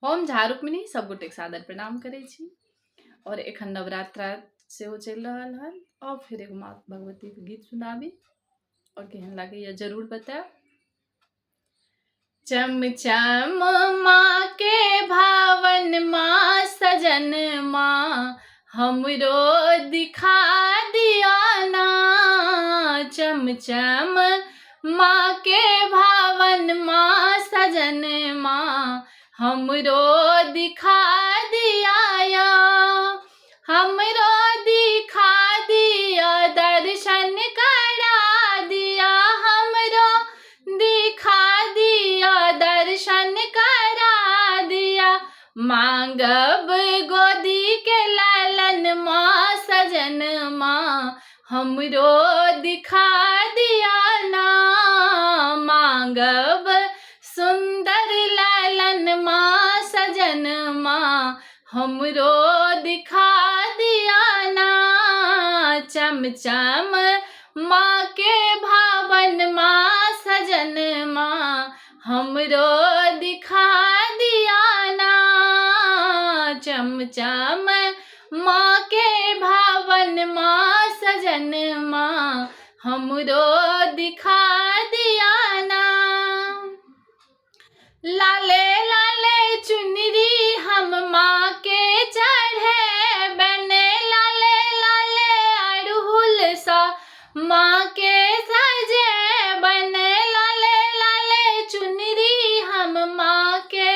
हम झा रुक्मिणी सब गोटे के सादर प्रणाम करै छी। और एखन नवरात्रा सेहो चलि रहल हन। और फिर एगो माँ भगवती के गीत सुनाबी और केहन लागैया जरूर बताएब। चम चम माँ के भावन माँ सजन माँ हमरो दिखा दिया ना। चम चम माँ के भावन माँ सजन माँ हमरो दिखा दिया या। हमरो दिखा दिया दर्शन करा दिया। हमरो दिखा दिया दर्शन करा दिया। मांगब गोदी के लालन माँ सजन माँ हमरो दिखा दिया ना। मांगब सुंदर लालन माँ सजन माँ हमरो दिखा दिया ना। चम चम माँ के भावन माँ सजन माँ हमरो दिखा दिया ना। चम चम माँ के भावन माँ सजन माँ हमरो दिखा दिया ना। लाले लाले चुनरी हम माँ के चढ़े बने। लाले लाले अड़हुल सा माँ के सजे बने। लाले लाले चुनरी हम माँ के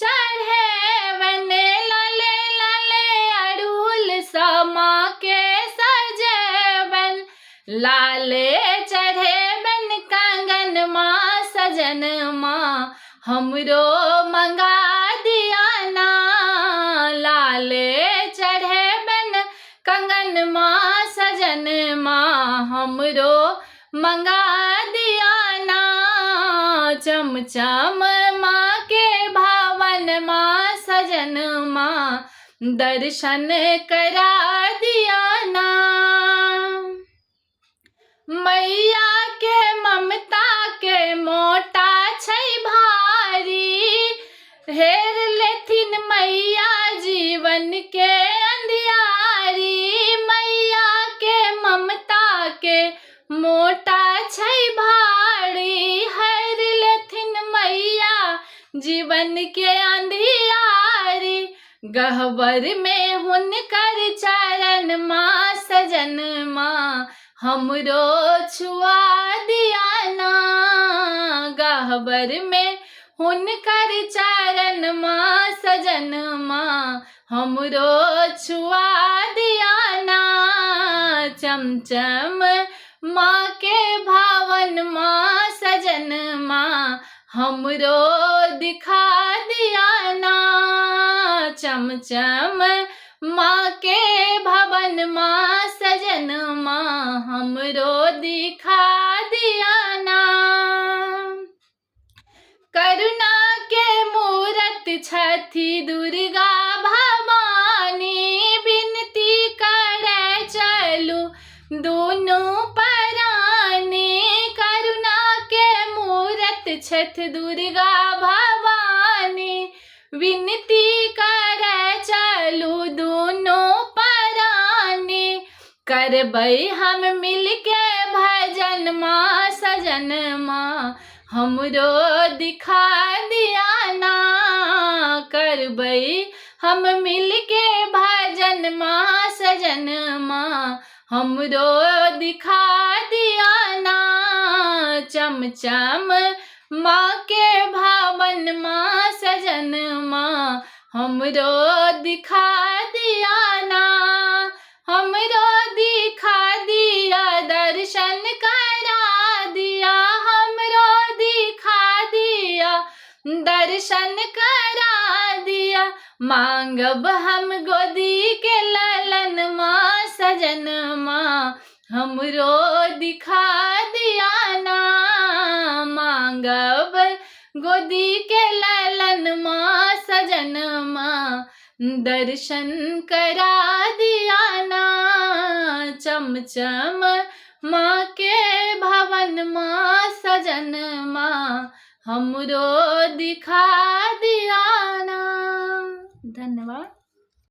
चढ़े बने। लाले लाले अड़हुल सा माँ के सजे बन। लाले चढ़े बन कंगन माँ सजन माँ हमरो मंगा दिया ना। लाले चढ़े बन कंगन माँ सजन माँ हमरो मंगा दिया ना। चम चम माँ के भावन माँ सजन माँ दर्शन करा दिया ना। मैया के ममता के मोटा छै भारी। हेर लेथिन मैया जीवन के अंधियारी। मैया के ममता के मोटा छै भारी। हेर लेथिन मैया जीवन के अंधियारी। गहवर में हुनकर चरण माँ सजन माँ हमरो छुआ दिया ना। गहवर में हुनकर चरण माँ सजन माँ हमरो छुआ दिया ना। चम चम माँ के भावन माँ सजन माँ हमरो दिखा दिया ना। चम चम माँ के भवन माँ सजन माँ हमरो दिखा दिया ना। करुणा के मूरत छथि दुर्गा भवानी। विनती करे चलू दुनू परानी। करुणा के मूरत छथि दुर्गा भवानी। विनती करे चलू दुनू परानी। करबै हम मिलके भजन माँ सजन माँ हमरो दिखा दिया ना। करबै हम मिलके भजन माँ सजन माँ हमरो दिखा दिया ना। चम चम माँ के भावन माँ सजन माँ हमरो दिखा दिया ना। हमरो दिखा दिया दर्शन करा दिया। हमरो दिखा दिया दर्शन करा दिया। मांगब हम गोदी के लालन माँ सजन माँ हमरो दिखा दिया ना। मांगब गोदी के लालन माँ सजन माँ दर्शन करा दिया ना। चम चम माँ के भवन माँ सजन माँ हमरो दिखा दिया ना। धन्यवाद।